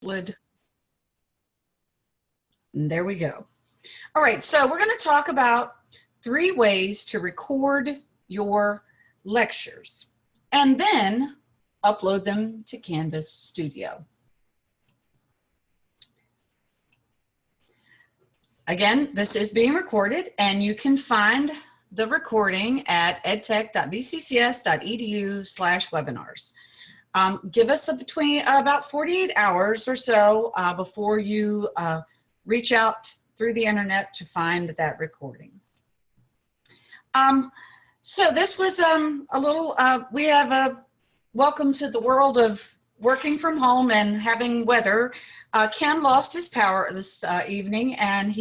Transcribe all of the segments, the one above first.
There we go. All right, so we're going to talk about 3 ways to record your lectures and then upload them to Canvas Studio. Again, this is being recorded, and you can find the recording at edtech.bccs.edu/webinars. Give us between about 48 hours or so before you reach out through the internet to find that recording. So this was a little, we have a welcome to the world of working from home and having weather. Ken lost his power this evening, and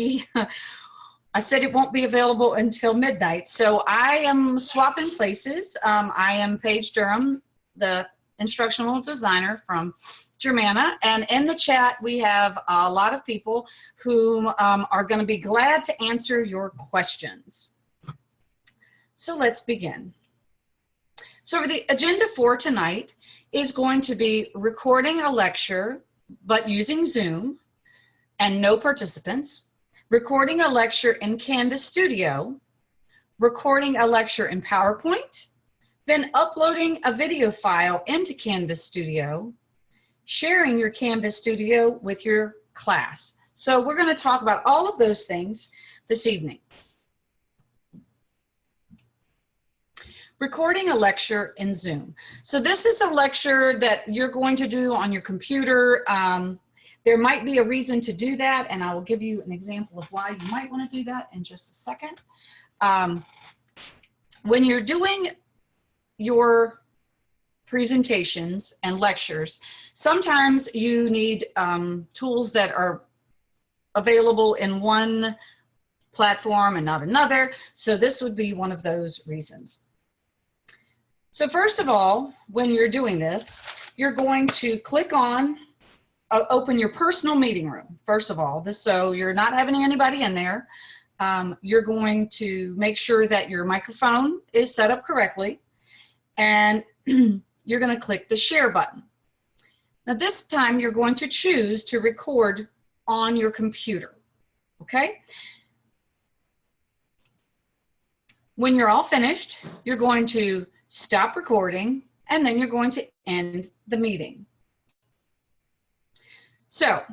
I said it won't be available until midnight. So I am swapping places. I am Paige Durham, the instructional designer from Germana, and in the chat we have a lot of people who are going to be glad to answer your questions. So let's begin. So the agenda for tonight is going to be recording a lecture but using Zoom and no participants, recording a lecture in Canvas Studio, recording a lecture in PowerPoint, then uploading a video file into Canvas Studio, sharing your Canvas Studio with your class. So we're going to talk about all of those things this evening. Recording a lecture in Zoom. So this is a lecture that you're going to do on your computer. There might be a reason to do that, and I will give you an example of why you might want to do that in just a second. When you're doing your presentations and lectures, sometimes you need tools that are available in one platform and not another. So this would be one of those reasons. So first of all, when you're doing this, you're going to click on open your personal meeting room, first of all. So you're not having anybody in there. You're going to make sure that your microphone is set up correctly, and you're going to click the share button. Now this time you're going to choose to record on your computer, okay? When you're all finished, you're going to stop recording, and then you're going to end the meeting. So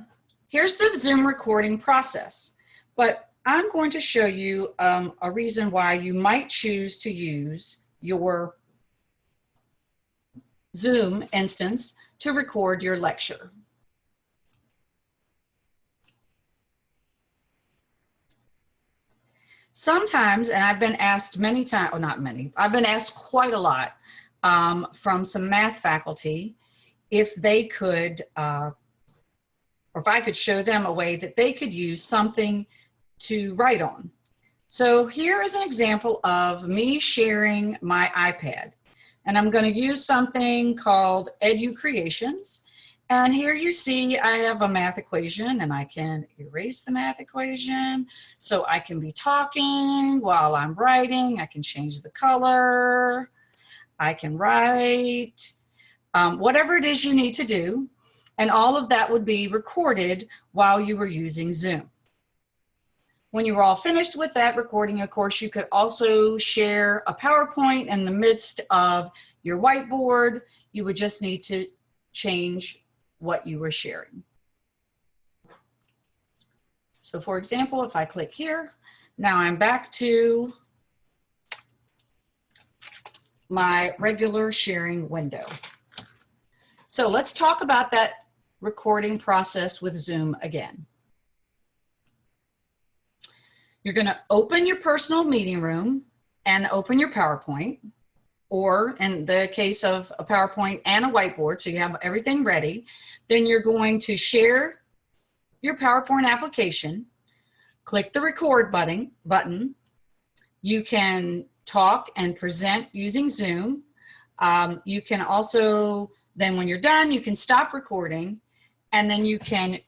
here's the Zoom recording process, but I'm going to show you a reason why you might choose to use your Zoom instance to record your lecture. Sometimes, and I've been asked many times, or not many, I've been asked quite a lot from some math faculty if they could, or if I could show them a way that they could use something to write on. So here is an example of me sharing my iPad. And I'm going to use something called EduCreations. And here you see I have a math equation, and I can erase the math equation so I can be talking while I'm writing. I can change the color. I can write, whatever it is you need to do. And all of that would be recorded while you were using Zoom. When you were all finished with that recording, of course, you could also share a PowerPoint in the midst of your whiteboard. You would just need to change what you were sharing. So for example, if I click here, now I'm back to my regular sharing window. So let's talk about that recording process with Zoom again. You're going to open your personal meeting room and open your PowerPoint, or in the case of a PowerPoint and a whiteboard, so you have everything ready. Then you're going to share your PowerPoint application, click the record button. You can talk and present using Zoom. You can also, then when you're done, you can stop recording, and then you can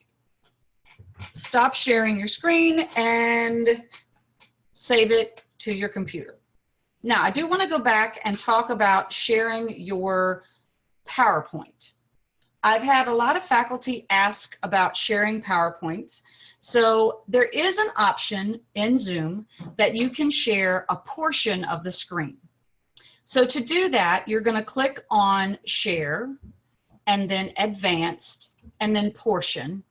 stop sharing your screen and save it to your computer. Now, I do want to go back and talk about sharing your PowerPoint. I've had a lot of faculty ask about sharing PowerPoints. So there is an option in Zoom that you can share a portion of the screen. So to do that, you're going to click on Share, and then Advanced, and then Portion.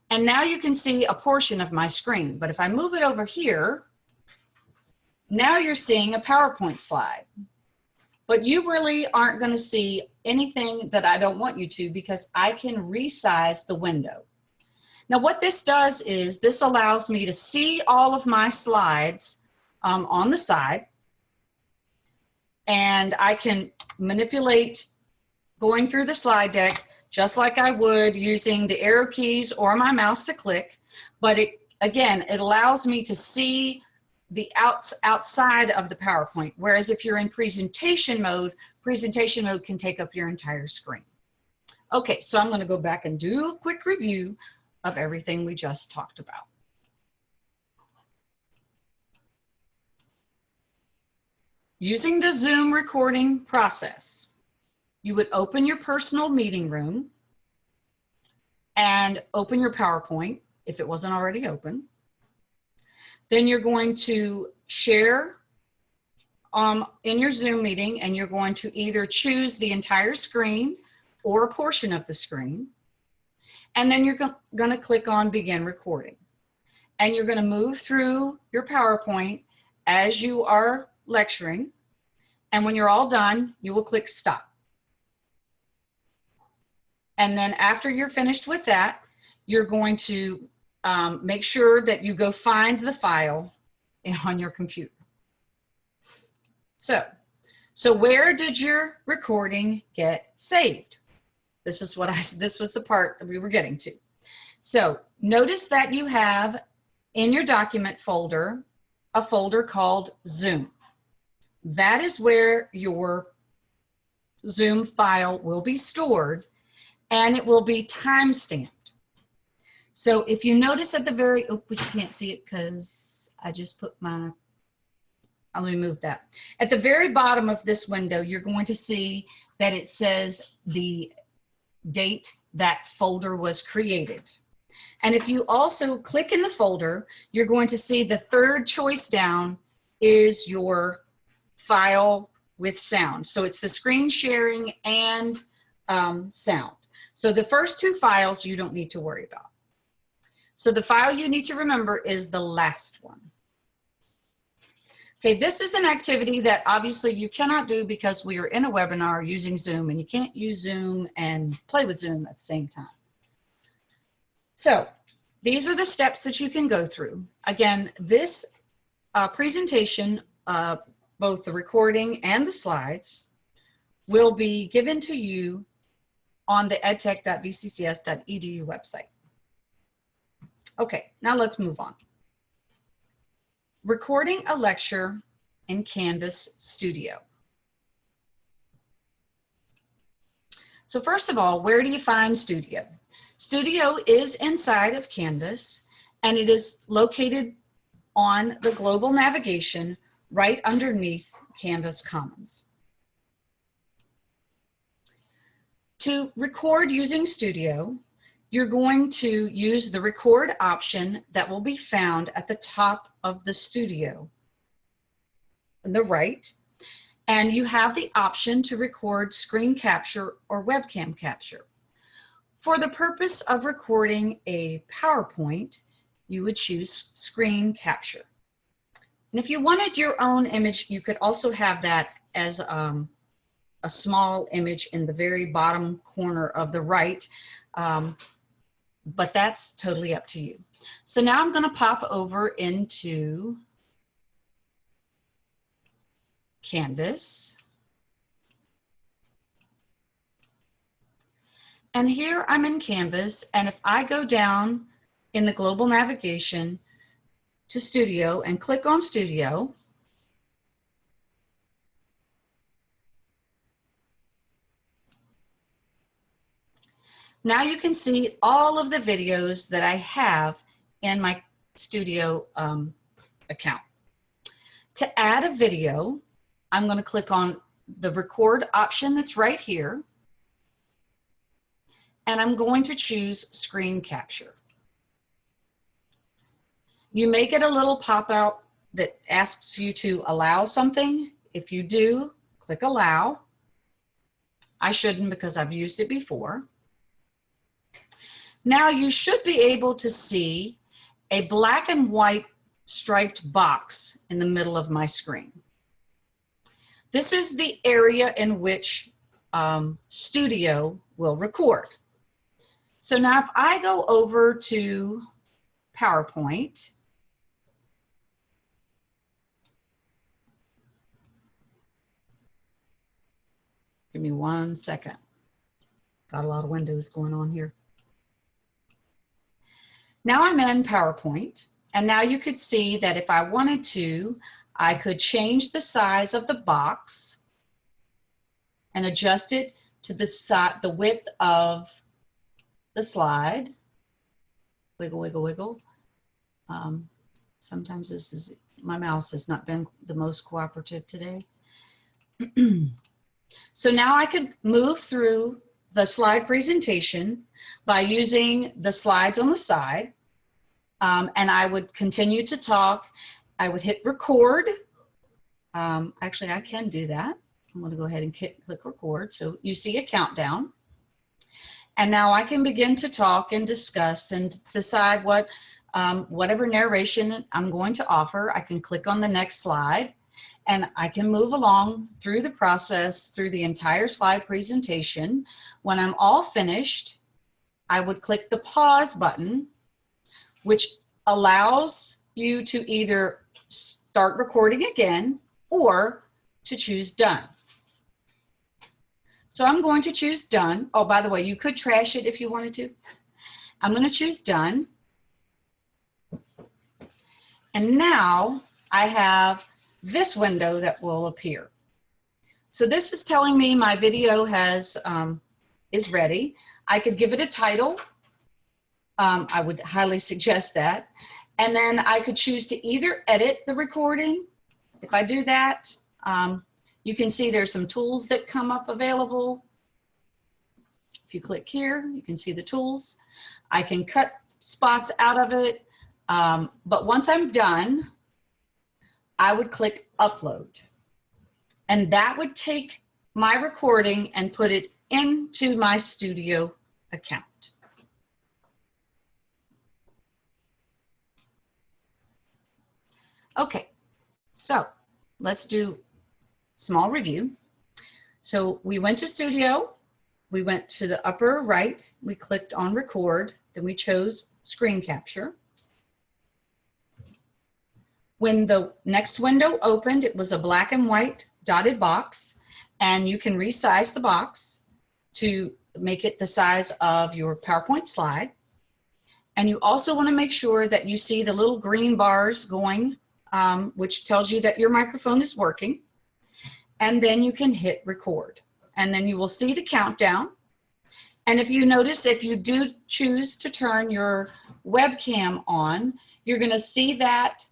And now you can see a portion of my screen. But if I move it over here, now you're seeing a PowerPoint slide. But you really aren't going to see anything that I don't want you to, because I can resize the window. Now what this does is this allows me to see all of my slides on the side, and I can manipulate going through the slide deck just like I would using the arrow keys or my mouse to click. But again, it allows me to see the outside of the PowerPoint, whereas if you're in presentation mode can take up your entire screen. Okay, so I'm going to go back and do a quick review of everything we just talked about. Using the Zoom recording process, you would open your personal meeting room and open your PowerPoint if it wasn't already open. Then you're going to share in your Zoom meeting, and you're going to either choose the entire screen or a portion of the screen. And then you're going to click on Begin Recording. And you're going to move through your PowerPoint as you are lecturing. And when you're all done, you will click Stop. And then after you're finished with that, you're going to make sure that you go find the file on your computer. So where did your recording get saved? This was the part that we were getting to. So notice that you have in your document folder a folder called Zoom. That is where your Zoom file will be stored, and it will be time-stamped. So if you notice at the very, oh, but you can't see it because I just put my, let me move that. At the very bottom of this window, you're going to see that it says the date that folder was created. And if you also click in the folder, you're going to see the third choice down is your file with sound. So it's the screen sharing and sound. So the first two files you don't need to worry about. So the file you need to remember is the last one. Okay, this is an activity that obviously you cannot do because we are in a webinar using Zoom, and you can't use Zoom and play with Zoom at the same time. So these are the steps that you can go through. Again, this presentation, both the recording and the slides, will be given to you on the edtech.vccs.edu website. Okay, now let's move on. Recording a lecture in Canvas Studio. So first of all, where do you find Studio? Studio is inside of Canvas, and it is located on the global navigation right underneath Canvas Commons. To record using Studio, you're going to use the record option that will be found at the top of the Studio on the right, and you have the option to record screen capture or webcam capture. For the purpose of recording a PowerPoint, you would choose screen capture. And if you wanted your own image, you could also have that as a small image in the very bottom corner of the right, but that's totally up to you. So now I'm going to pop over into Canvas. And here I'm in Canvas, and if I go down in the global navigation to Studio and click on Studio, now you can see all of the videos that I have in my Studio account. To add a video, I'm going to click on the record option that's right here. and I'm going to choose screen capture. You may get a little pop-out that asks you to allow something. If you do, click allow. I shouldn't because I've used it before. Now you should be able to see a black and white striped box in the middle of my screen. This is the area in which Studio will record. So now if I go over to PowerPoint, give me 1 second. Got a lot of windows going on here. Now I'm in PowerPoint, and now you could see that if I wanted to, I could change the size of the box and adjust it to the width of the slide. Wiggle, wiggle, wiggle. Sometimes my mouse has not been the most cooperative today. So now I could move through the slide presentation by using the slides on the side, and I would continue to talk. I would hit record. Actually, I can do that. I'm going to go ahead and click record. So you see a countdown. And now I can begin to talk and discuss and decide whatever narration I'm going to offer. I can click on the next slide, and I can move along through the process, through the entire slide presentation. When I'm all finished, I would click the pause button, which allows you to either start recording again or to choose done. So I'm going to choose done. Oh, by the way, you could trash it if you wanted to. I'm going to choose done. And now I have this window that will appear. So this is telling me my video is ready. I could give it a title. I would highly suggest that. And then I could choose to either edit the recording. If I do that, you can see there's some tools that come up available. If you click here, you can see the tools. I can cut spots out of it. But once I'm done, I would click upload. And that would take my recording and put it into my Studio account. Okay, so let's do small review. So we went to Studio, we went to the upper right, we clicked on record, then we chose screen capture. When the next window opened, it was a black and white dotted box, and you can resize the box to make it the size of your PowerPoint slide. And you also want to make sure that you see the little green bars going, which tells you that your microphone is working. And then you can hit record. And then you will see the countdown. And if you notice, if you do choose to turn your webcam on, you're going to see that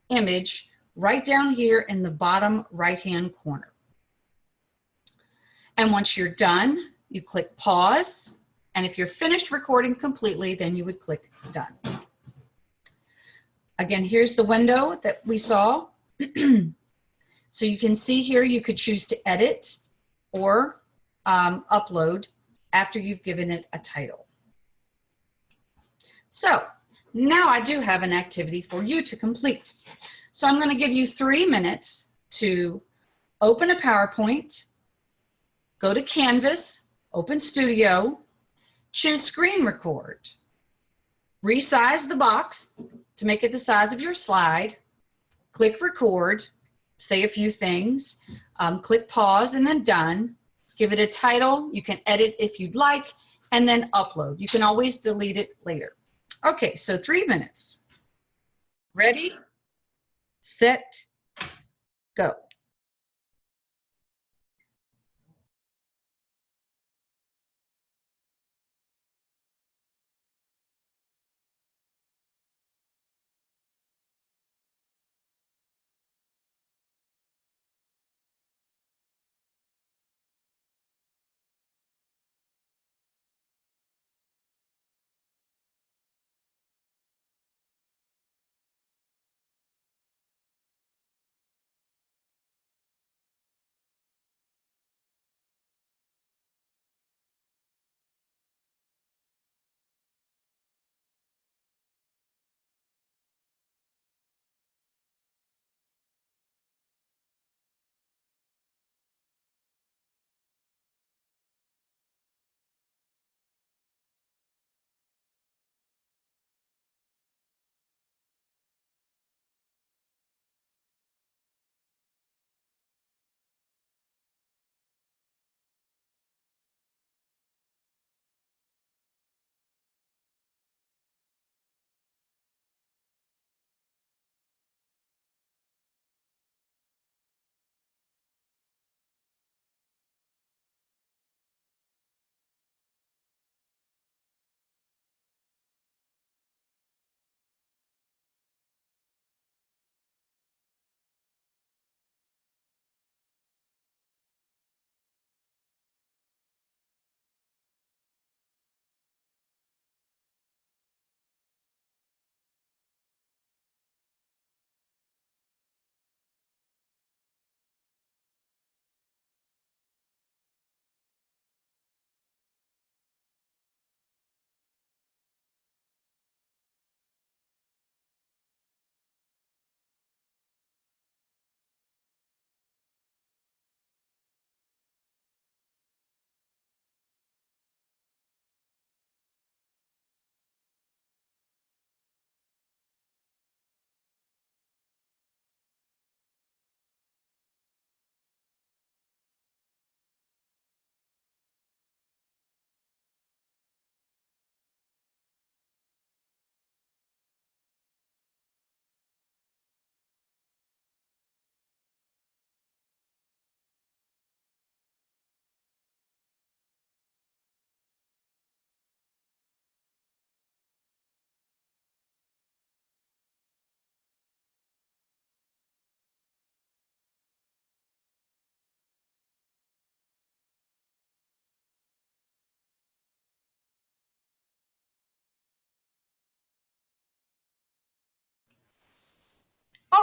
image right down here in the bottom right-hand corner. And once you're done, you click pause. And if you're finished recording completely, then you would click done. Again, here's the window that we saw. So you can see here, you could choose to edit or upload after you've given it a title. So now I do have an activity for you to complete. So I'm going to give you 3 minutes to open a PowerPoint, go to Canvas, open Studio, choose screen record, resize the box to make it the size of your slide, click record, say a few things, click pause and then done, give it a title, you can edit if you'd like, and then upload. You can always delete it later. Okay, so 3 minutes. Ready, set, go.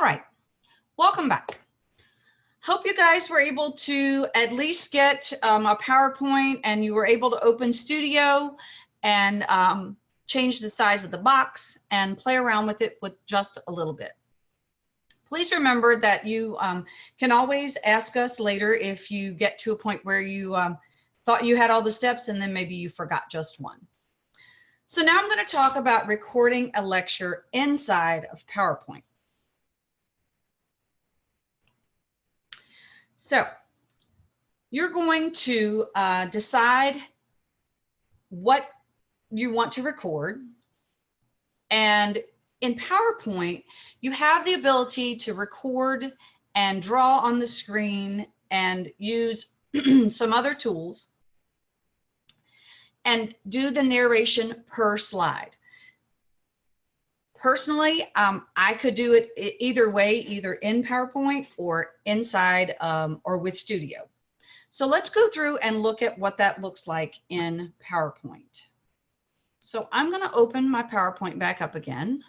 All right, welcome back. Hope you guys were able to at least get a PowerPoint, and you were able to open Studio and change the size of the box and play around with it with just a little bit. Please remember that you can always ask us later if you get to a point where you thought you had all the steps and then maybe you forgot just one. So now I'm going to talk about recording a lecture inside of PowerPoint. So you're going to decide what you want to record. And in PowerPoint, you have the ability to record and draw on the screen and use some other tools and do the narration per slide. Personally, I could do it either way, either in PowerPoint or inside or with Studio. So let's go through and look at what that looks like in PowerPoint. So I'm going to open my PowerPoint back up again.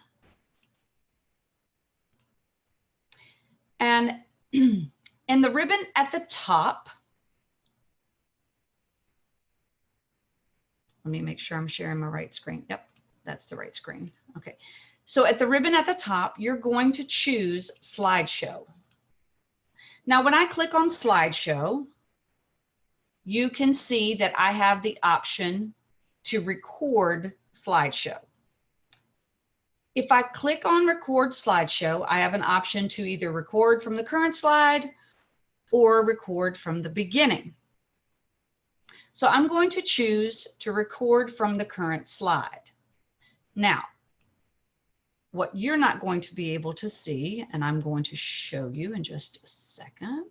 And in the ribbon at the top, let me make sure I'm sharing my right screen. Yep, that's the right screen. Okay. So at the ribbon at the top, you're going to choose Slideshow. Now, when I click on Slideshow, you can see that I have the option to record slideshow. If I click on Record Slideshow, I have an option to either record from the current slide or record from the beginning. So I'm going to choose to record from the current slide. Now, what you're not going to be able to see, and I'm going to show you in just a second,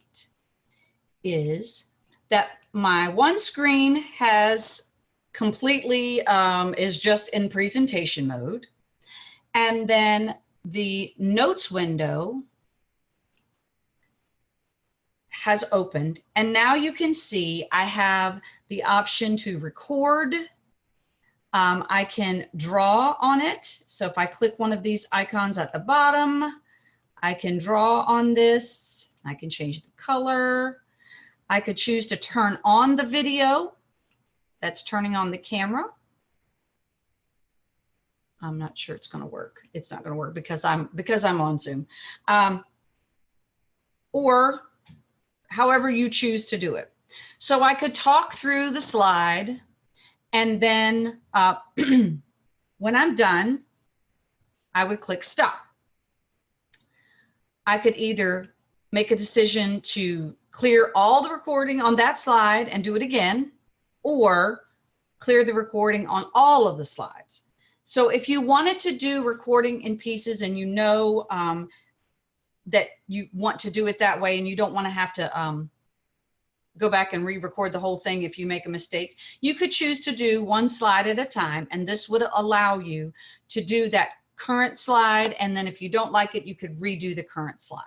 is that my one screen has completely, is just in presentation mode. And then the notes window has opened. And now you can see I have the option to record. I can draw on it. So if I click one of these icons at the bottom, I can draw on this. I can change the color. I could choose to turn on the video. That's turning on the camera. I'm not sure it's going to work. It's not going to work because I'm on Zoom. Or however you choose to do it. So I could talk through the slide, and then when I'm done, I would click stop. I could either make a decision to clear all the recording on that slide and do it again, or clear the recording on all of the slides. So if you wanted to do recording in pieces and you know that you want to do it that way and you don't want to have to go back and re-record the whole thing if you make a mistake, you could choose to do one slide at a time, and this would allow you to do that current slide, and then if you don't like it, you could redo the current slide.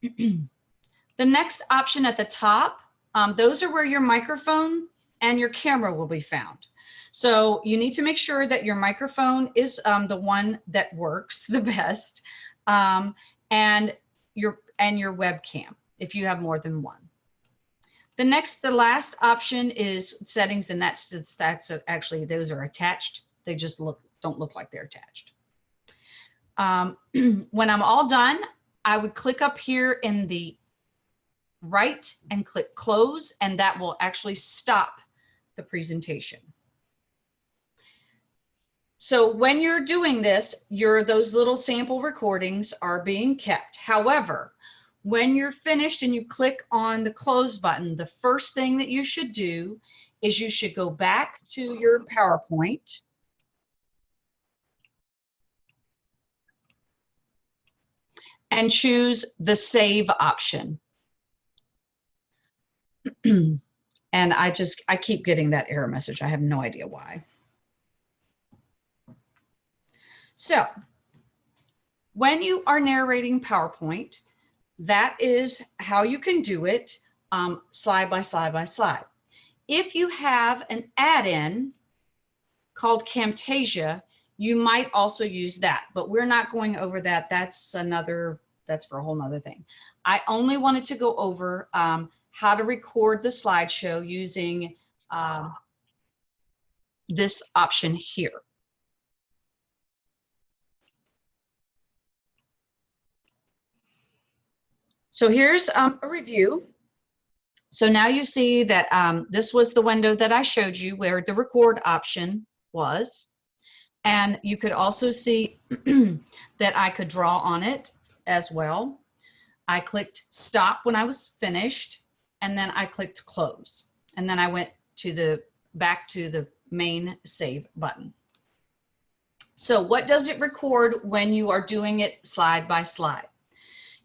The next option at the top, those are where your microphone and your camera will be found. So you need to make sure that your microphone is the one that works the best, and your webcam if you have more than one. The last option is settings, and that's actually, those are attached. They just don't look like they're attached. When I'm all done, I would click up here in the right and click close, and that will actually stop the presentation. So when you're doing this, those little sample recordings are being kept. However, when you're finished and you click on the close button, the first thing that you should do is you should go back to your PowerPoint and choose the save option. And I keep getting that error message. I have no idea why. So when you are narrating PowerPoint, that is how you can do it, slide by slide by slide. If you have an add-in called Camtasia, you might also use that, but we're not going over that. That's for a whole nother thing. I only wanted to go over how to record the slideshow using this option here. So here's a review. So now you see that this was the window that I showed you where the record option was. And you could also see that I could draw on it as well. I clicked stop when I was finished, and then I clicked close. And then I went to back to the main save button. So what does it record when you are doing it slide by slide?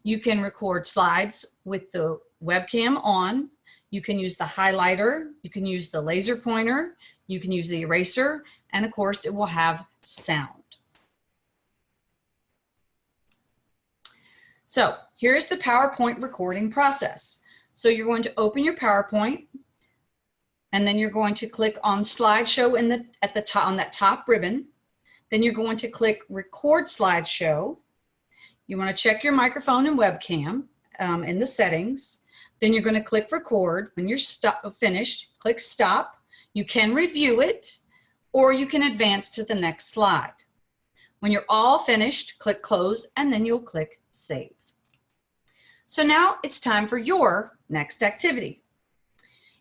You can record slides with the webcam on. You can use the highlighter. You can use the laser pointer. You can use the eraser. And of course, it will have sound. So here's the PowerPoint recording process. So you're going to open your PowerPoint, and then you're going to click on slideshow at the top on that top ribbon. Then you're going to click record slideshow. You want to check your microphone and webcam in the settings. Then you're going to click record. When you're finished, click stop. You can review it, or you can advance to the next slide. When you're all finished, click close, and then you'll click save. So now it's time for your next activity.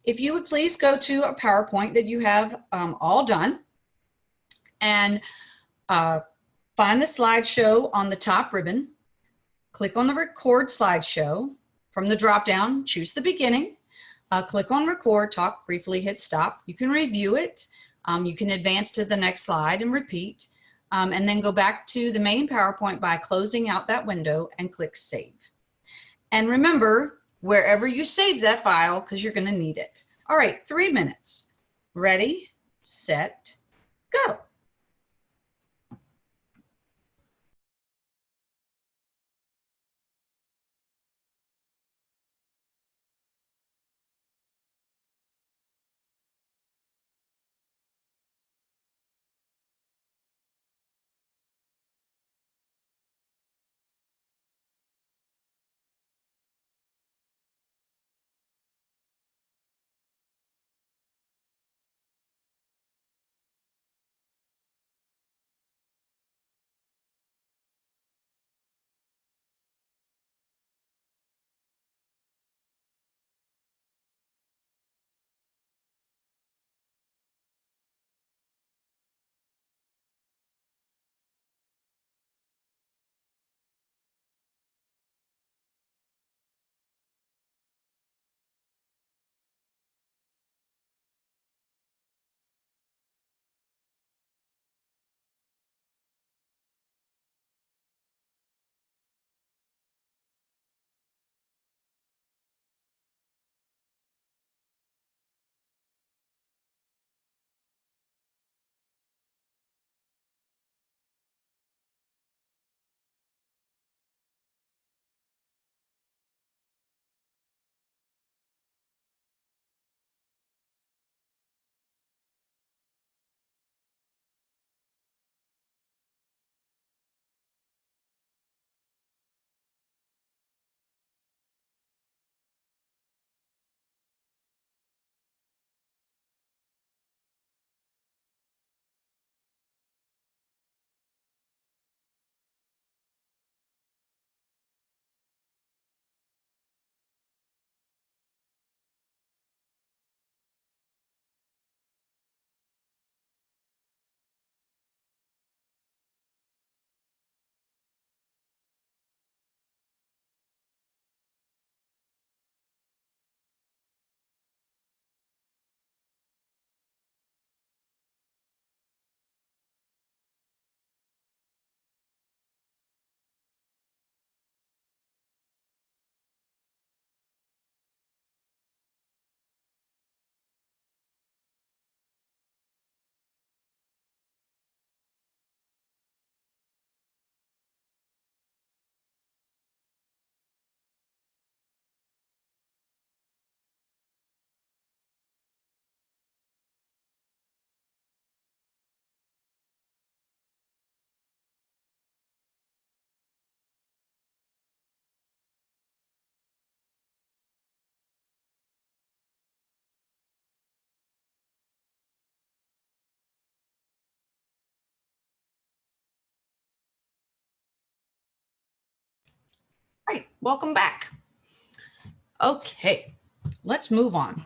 If you would please go to a PowerPoint that you have all done, and find the slideshow on the top ribbon. Click on the record slideshow. From the drop down, choose the beginning. Click on record, talk briefly, hit stop. You can review it. You can advance to the next slide and repeat. And then go back to the main PowerPoint by closing out that window and click save. And remember, wherever you save that file, because you're going to need it. All right, 3 minutes. Ready, set, go. Right, welcome back. Okay, let's move on.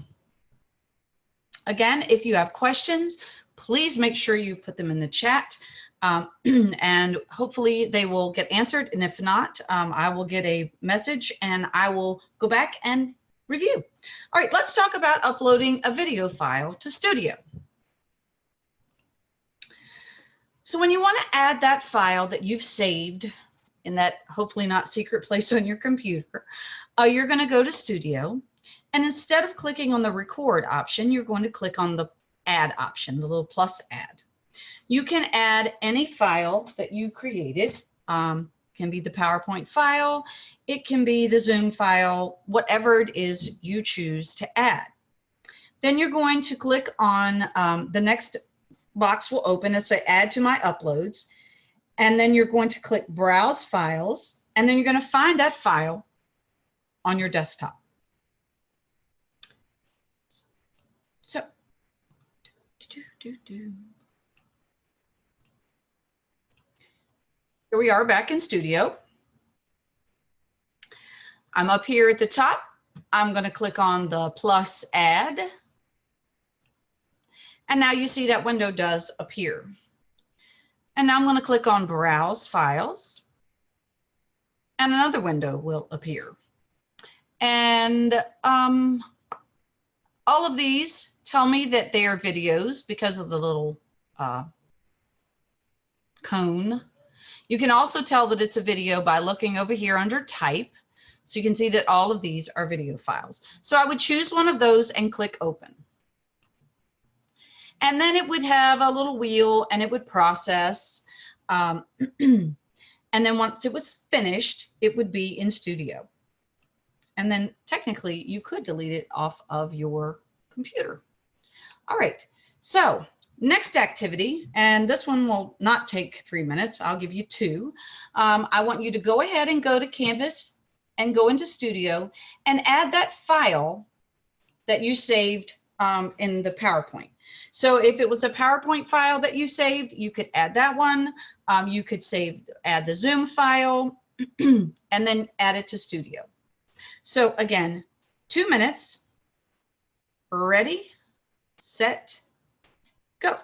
Again, if you have questions, please make sure you put them in the chat, and hopefully they will get answered. And if not, I will get a message and I will go back and review. All right, let's talk about uploading a video file to Studio. So when you want to add that file that you've saved in that hopefully not secret place on your computer, you're going to go to Studio, and instead of clicking on the record option, you're going to click on the add option, the little plus add. You can add any file that you created. Can be the PowerPoint file, it can be the Zoom file, whatever it is you choose to add. Then you're going to click on the next box will open and say add to my uploads, and then you're going to click browse files, and then you're going to find that file on your desktop. So here we are back in Studio. I'm up here at the top. I'm going to click on the plus add. And now you see that window does appear. And now I'm going to click on browse files. And another window will appear. And all of these tell me that they are videos because of the little cone. You can also tell that it's a video by looking over here under type. So you can see that all of these are video files. So I would choose one of those and click open. And then it would have a little wheel and it would process. And then once it was finished, it would be in Studio. And then technically you could delete it off of your computer. All right, so next activity, and this one will not take 3 minutes, I'll give you 2. I want you to go ahead and go to Canvas and go into Studio and add that file that you saved in the PowerPoint. So if it was a PowerPoint file that you saved, you could add that one. You could add the Zoom file and then add it to Studio. So again, 2 minutes, ready, set, go.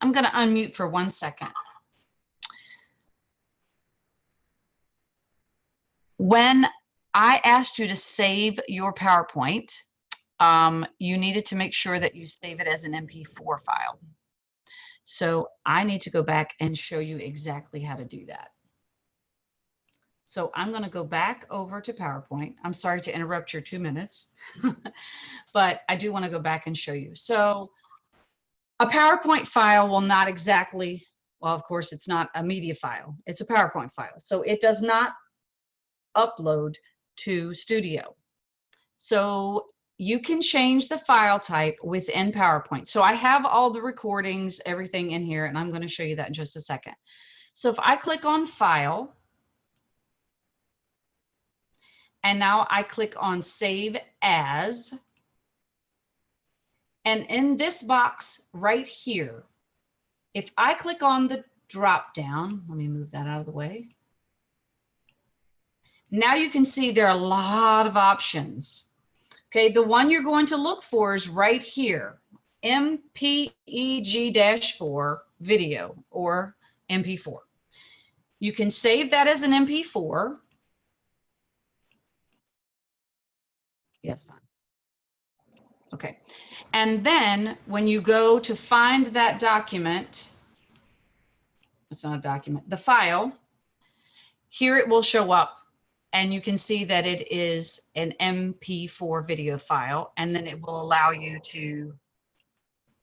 I'm going to unmute for 1 second. When I asked you to save your PowerPoint, you needed to make sure that you save it as an MP4 file. So I need to go back and show you exactly how to do that. So I'm going to go back over to PowerPoint. I'm sorry to interrupt your 2 minutes, but I do want to go back and show you. So a PowerPoint file will not exactly, well, of course, it's not a media file. It's a PowerPoint file. So it does not upload to Studio. So you can change the file type within PowerPoint. So I have all the recordings, everything in here, and I'm going to show you that in just a second. So if I click on File, and now I click on Save As, and in this box right here, if I click on the drop down, let me move that out of the way. Now you can see there are a lot of options. Okay, the one you're going to look for is right here MPEG-4 video or MP4. You can save that as an MP4. Yes, fine. Okay. And then when you go to find that document, it's not a document, the file, here it will show up. And you can see that it is an MP4 video file, and then it will allow you to,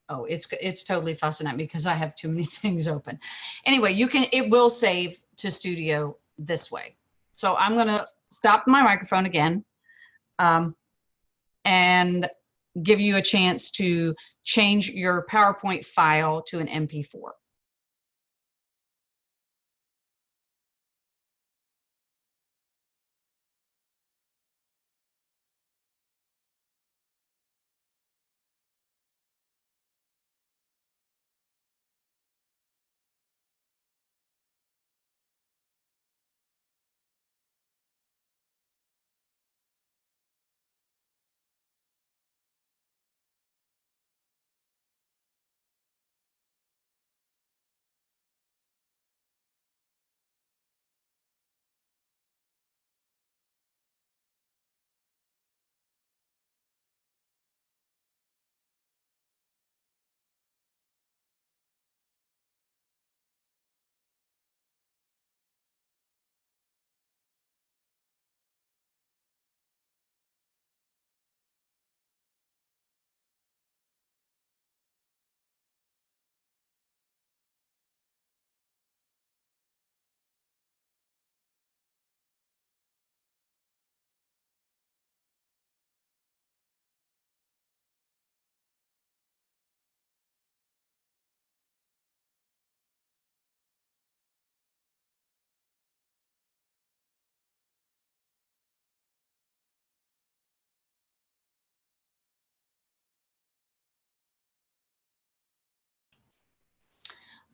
oh, it's totally fussing at me because I have too many things open. Anyway, it will save to Studio this way. So I'm gonna stop my microphone again and give you a chance to change your PowerPoint file to an MP4.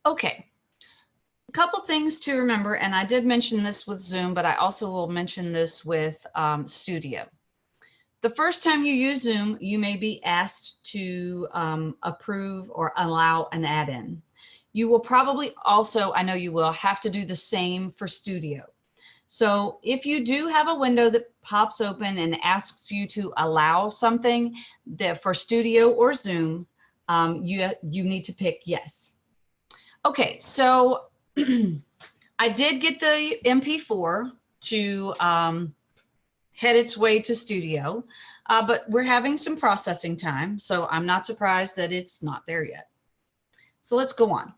Okay. A couple things to remember, and I did mention this with Zoom, but I also will mention this with Studio. The first time you use Zoom, you may be asked to approve or allow an add-in. You will probably also, I know you will, have to do the same for Studio. So if you do have a window that pops open and asks you to allow something for Studio or Zoom, you need to pick yes. Okay, so I did get the MP4 to head its way to Studio, but we're having some processing time, so I'm not surprised that it's not there yet. So let's go on.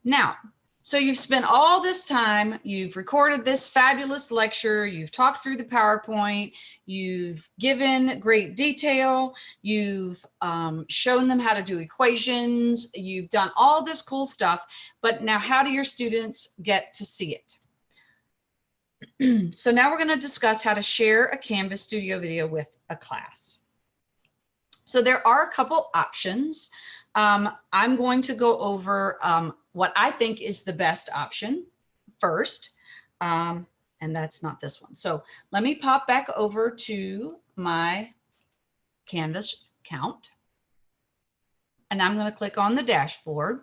Now, so you've spent all this time, you've recorded this fabulous lecture, you've talked through the PowerPoint, you've given great detail, you've shown them how to do equations, you've done all this cool stuff, but now how do your students get to see it? So now we're going to discuss how to share a Canvas Studio video with a class. So there are a couple options. I'm going to go over what I think is the best option first, and that's not this one. So let me pop back over to my Canvas account, and I'm going to click on the dashboard.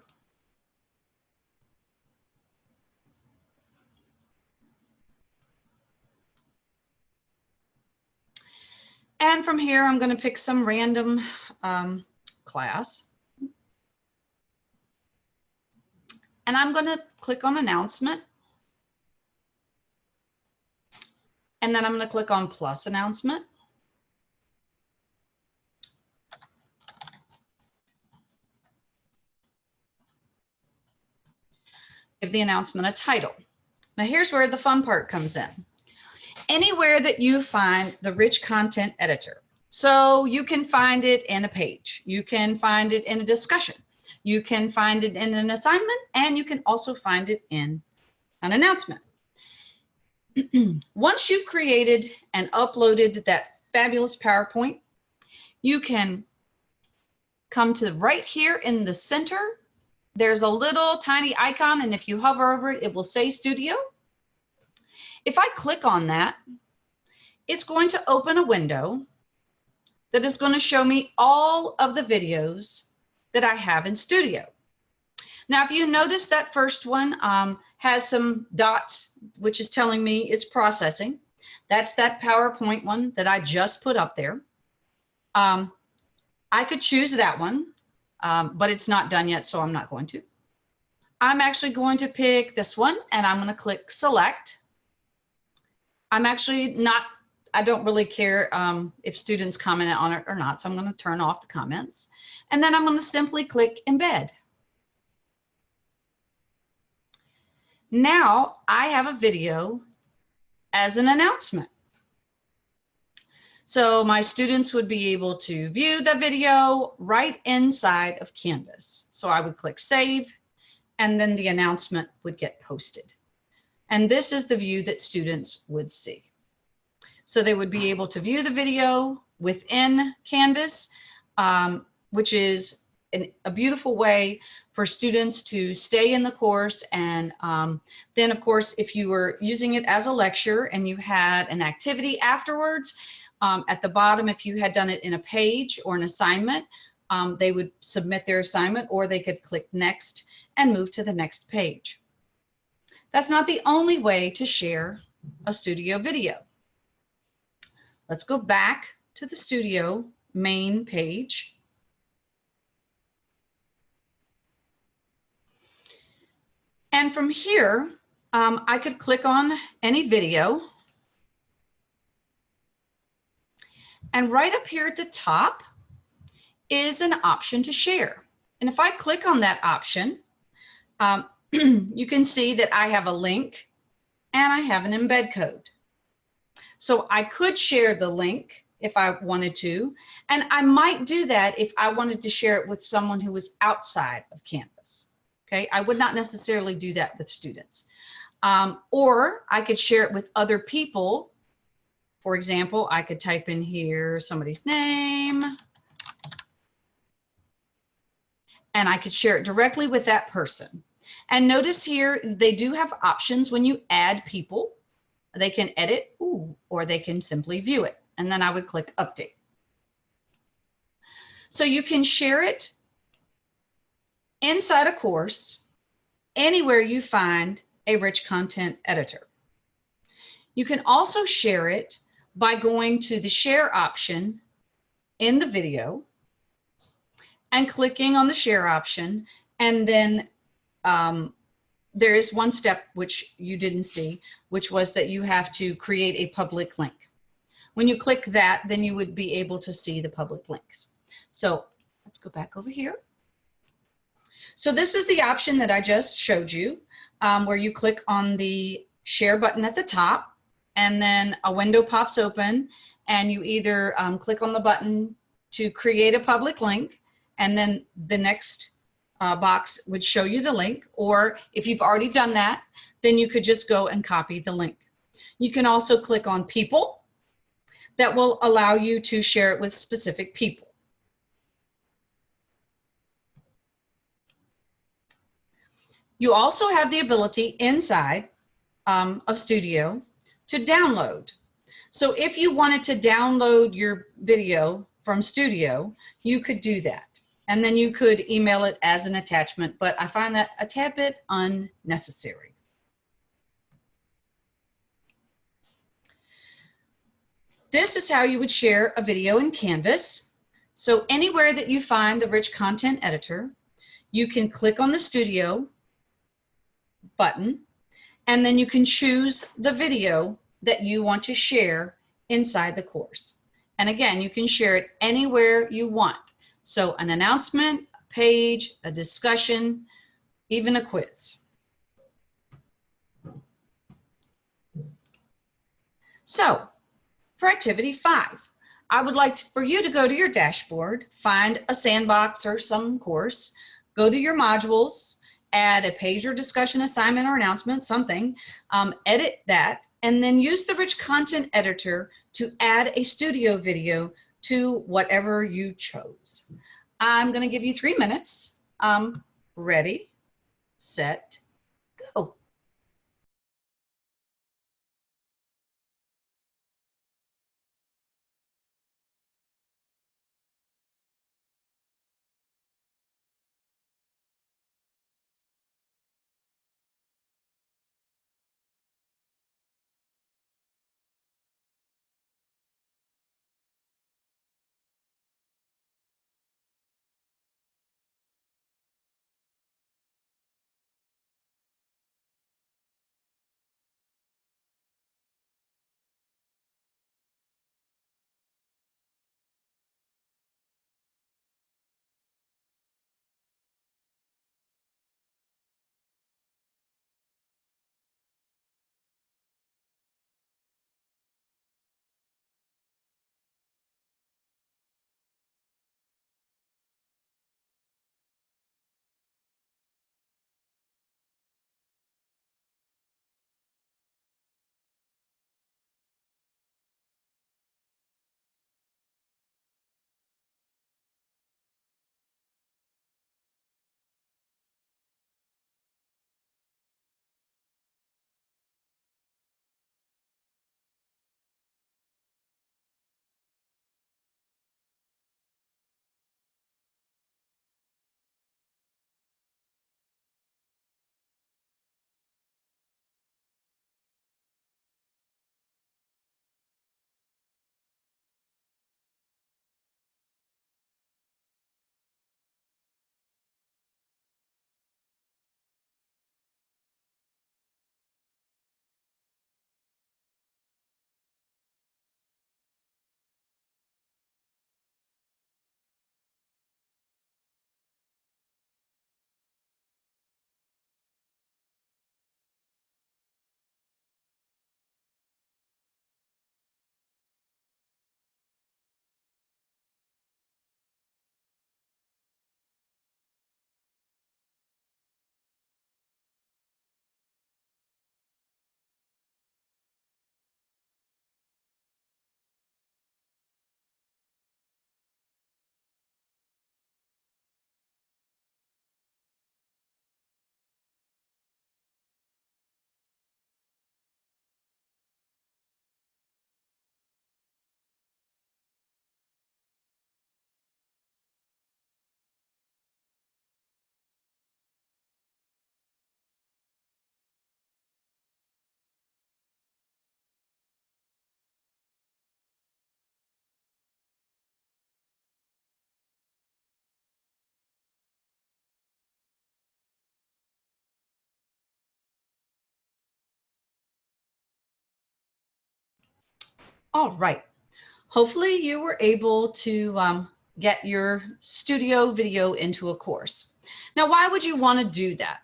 And from here, I'm going to pick some random class. And I'm going to click on announcement. And then I'm going to click on plus announcement. Give the announcement a title. Now here's where the fun part comes in. Anywhere that you find the rich content editor. So you can find it in a page. You can find it in a discussion. You can find it in an assignment, and you can also find it in an announcement. Once you've created and uploaded that fabulous PowerPoint, you can come to right here in the center. There's a little tiny icon, and if you hover over it, it will say Studio. If I click on that, it's going to open a window that is going to show me all of the videos that I have in Studio. Now, if you notice that first one has some dots, which is telling me it's processing. That's that PowerPoint one that I just put up there. I could choose that one, but it's not done yet, so I'm not going to. I'm actually going to pick this one, and I'm going to click select. I'm actually not, I don't really care if students comment on it or not, so I'm going to turn off the comments. And then I'm going to simply click embed. Now I have a video as an announcement. So my students would be able to view the video right inside of Canvas. So I would click save, and then the announcement would get posted. And this is the view that students would see. So they would be able to view the video within Canvas, which is a beautiful way for students to stay in the course. And then, of course, if you were using it as a lecture and you had an activity afterwards, at the bottom, if you had done it in a page or an assignment, they would submit their assignment, or they could click next and move to the next page. That's not the only way to share a Studio video. Let's go back to the Studio main page. And from here, I could click on any video. And right up here at the top is an option to share. And if I click on that option, you can see that I have a link and I have an embed code. So I could share the link if I wanted to, and I might do that if I wanted to share it with someone who was outside of Canvas. Okay, I would not necessarily do that with students. Or I could share it with other people. For example, I could type in here somebody's name, and I could share it directly with that person. And notice here, they do have options when you add people. They can edit, or they can simply view it. And then I would click update. So you can share it inside a course, anywhere you find a rich content editor. You can also share it by going to the share option in the video and clicking on the share option, and then there is one step which you didn't see, which was that you have to create a public link. When you click that, then you would be able to see the public links. So let's go back over here. So this is the option that I just showed you, where you click on the share button at the top, and then a window pops open, and you either click on the button to create a public link, and then the next box would show you the link, or if you've already done that, then you could just go and copy the link. You can also click on people. That will allow you to share it with specific people. You also have the ability inside of Studio to download. So if you wanted to download your video from Studio, you could do that. And then you could email it as an attachment, but I find that a tad bit unnecessary. This is how you would share a video in Canvas. So anywhere that you find the Rich Content Editor, you can click on the Studio button, and then you can choose the video that you want to share inside the course. And again, you can share it anywhere you want. So an announcement, a page, a discussion, even a quiz. So for activity 5, I would like for you to go to your dashboard, find a sandbox or some course, go to your modules, add a page or discussion assignment or announcement, something, edit that, and then use the Rich Content Editor to add a Studio video to whatever you chose. I'm going to give you 3 minutes. Ready, set, go. All right. Hopefully you were able to get your studio video into a course. Now, why would you want to do that?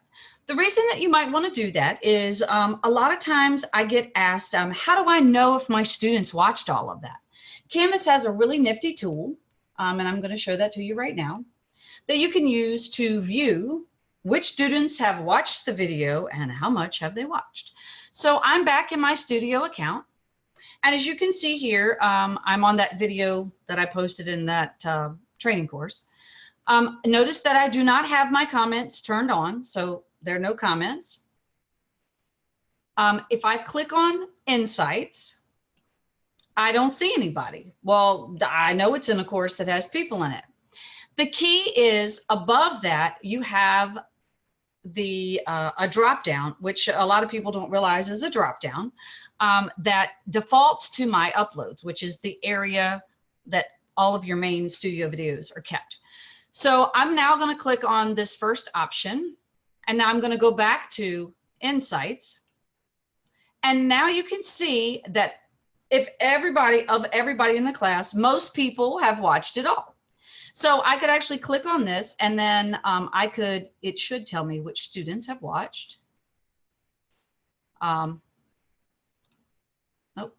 The reason that you might want to do that is a lot of times I get asked, how do I know if my students watched all of that? Canvas has a really nifty tool, and I'm going to show that to you right now, that you can use to view which students have watched the video and how much have they watched. So I'm back in my studio account. And as you can see here, I'm on that video that I posted in that training course. Notice that I do not have my comments turned on, so there are no comments. If I click on Insights, I don't see anybody. Well, I know it's in a course that has people in it. The key is above that, you have a drop down, which a lot of people don't realize is a drop down, that defaults to my uploads, which is the area that all of your main studio videos are kept. So I'm now going to click on this first option, and now I'm going to go back to Insights. And now you can see that if everybody in the class, most people have watched it all. So I could actually click on this, and then it should tell me which students have watched. Nope,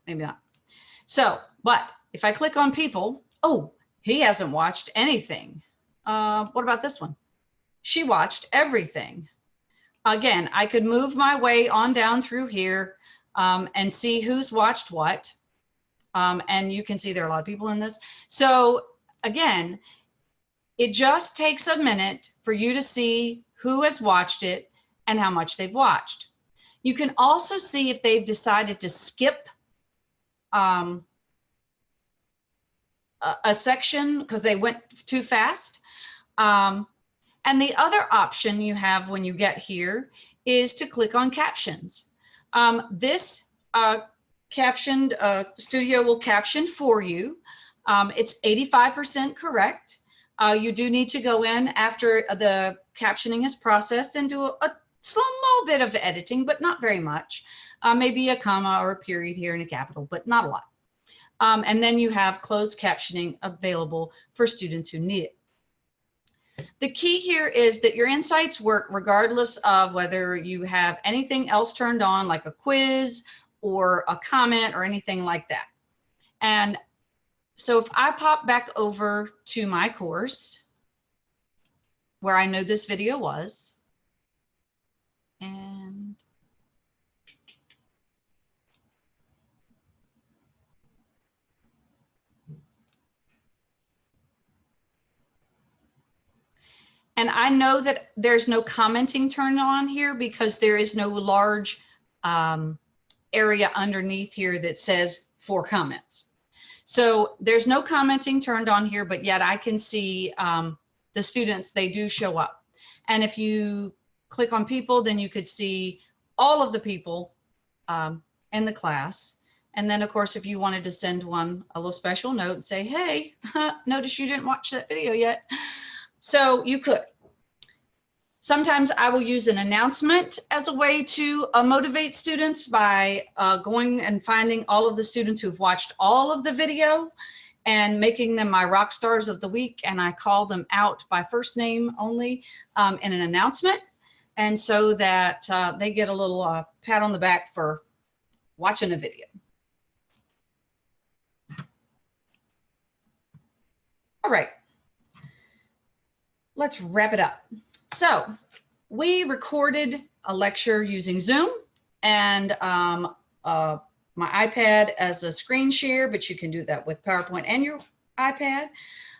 maybe not. So, but if I click on people, oh, he hasn't watched anything. What about this one? She watched everything. Again, I could move my way on down through here and see who's watched what. And you can see there are a lot of people in this. So again, it just takes a minute for you to see who has watched it and how much they've watched. You can also see if they've decided to skip a section because they went too fast. And the other option you have when you get here is to click on captions. This captioned studio will caption for you. It's 85% correct. You do need to go in after the captioning is processed and do a small bit of editing, but not very much. Maybe a comma or a period here and a capital, but not a lot. And then you have closed captioning available for students who need it. The key here is that your insights work regardless of whether you have anything else turned on, like a quiz or a comment or anything like that. And so if I pop back over to my course where I know this video was, and I know that there's no commenting turned on here because there is no large area underneath here that says for comments. So there's no commenting turned on here, but yet I can see the students, they do show up. And if you click on people, then you could see all of the people in the class. And then of course, if you wanted to send one a little special note and say, hey, notice you didn't watch that video yet. So you could. Sometimes I will use an announcement as a way to motivate students by going and finding all of the students who've watched all of the video and making them my rock stars of the week. And I call them out by first name only in an announcement. And so that they get a little pat on the back for watching a video. All right, let's wrap it up. So we recorded a lecture using Zoom and my iPad as a screen share, but you can do that with PowerPoint and your iPad.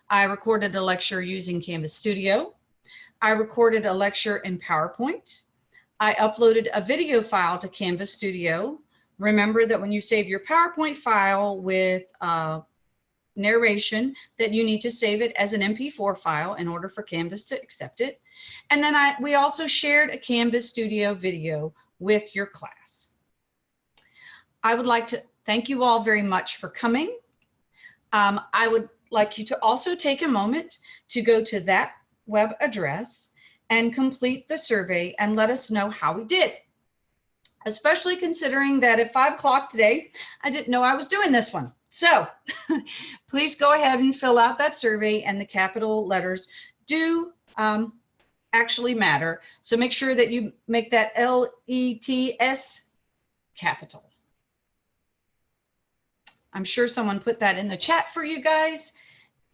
I recorded a lecture using Canvas Studio. I recorded a lecture in PowerPoint. I uploaded a video file to Canvas Studio. Remember that when you save your PowerPoint file with narration, that you need to save it as an MP4 file in order for Canvas to accept it. And then we also shared a Canvas Studio video with your class. I would like to thank you all very much for coming. I would like you to also take a moment to go to that web address and complete the survey and let us know how we did. Especially considering that at 5 o'clock today, I didn't know I was doing this one. So please go ahead and fill out that survey, and the capital letters do actually matter. So make sure that you make that LETS capital. I'm sure someone put that in the chat for you guys.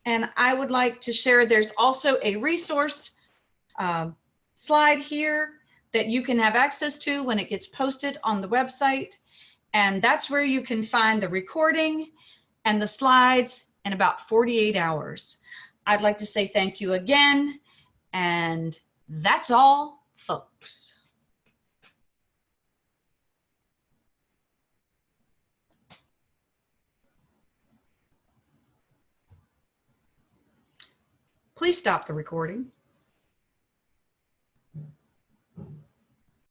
And I would like to share, there's also a resource slide here that you can have access to when it gets posted on the website. And that's where you can find the recording and the slides in about 48 hours. I'd like to say thank you again. And that's all, folks. Please stop the recording.